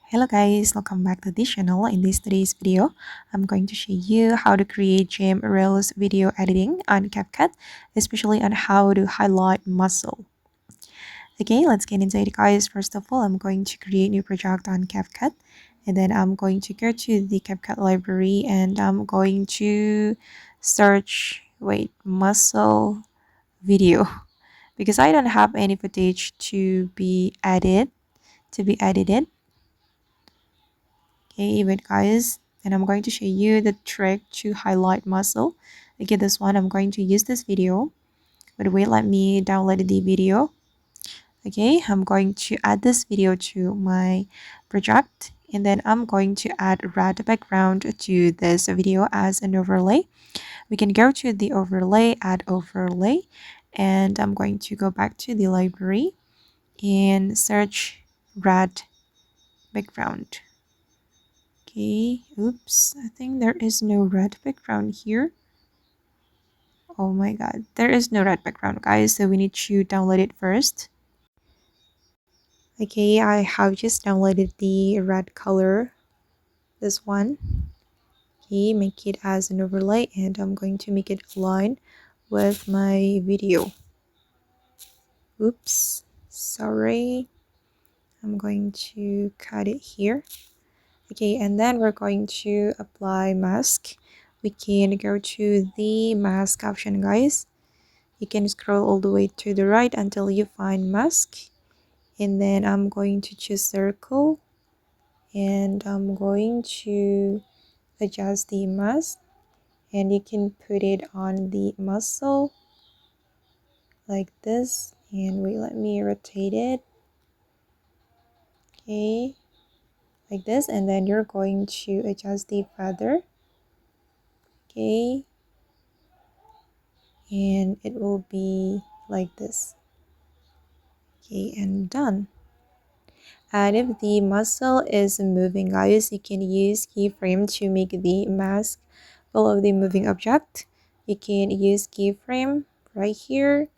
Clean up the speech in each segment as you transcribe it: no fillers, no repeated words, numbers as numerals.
Hello guys, welcome back to this channel. In today's video, I'm going to show you how to create gem reels video editing on CapCut, especially on how to highlight muscle. Okay, let's get into it guys. First of all, I'm going to create new project on CapCut, and then I'm going to go to the CapCut library and I'm going to search muscle video because I don't have any footage to be edited. Okay, wait guys, and I'm going to show you the trick to highlight muscle. Okay, this one I'm going to use this video, but wait, let me download the video. Okay, I'm going to add this video to my project, and then I'm going to add red background to this video as an overlay. We can go to the overlay, add overlay, and I'm going to go back to the library and search red background. Okay, oops, I think there is no red background here. Oh my god, there is no red background guys, so we need to download it first. Okay, I have just downloaded the red color, this one. Okay, make it as an overlay and I'm going to make it align with my video. Oops, sorry. I'm going to cut it here. Okay, and then we're going to apply mask. We can go to the mask option guys. You can scroll all the way to the right until you find mask, and then I'm going to choose circle and I'm going to adjust the mask, and you can put it on the muscle like this, and wait, let me rotate it. Okay, like this, and then you're going to adjust the feather. Okay, and it will be like this. Okay, and done. And if the muscle is moving guys, you can use keyframe to make the mask follow the moving object. You can use keyframe right here,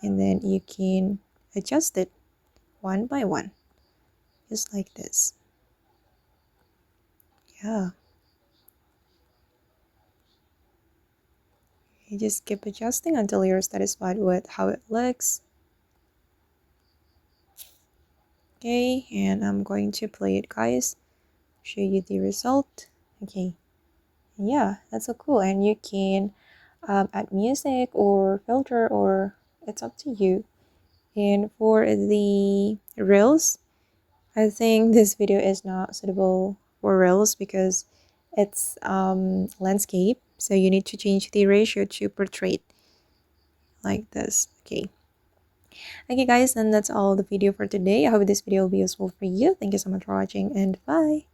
and then you can adjust it one by one, just like this. Yeah, you just keep adjusting until you're satisfied with how it looks. Okay, and I'm going to play it guys, show you the result. Okay, yeah, that's so cool, and you can add music or filter, or it's up to you. And for the reels, I think this video is not suitable for reels because it's landscape, so you need to change the ratio to portrait like this. Okay guys, and that's all the video for today. I hope this video will be useful for you. Thank you so much for watching, and bye.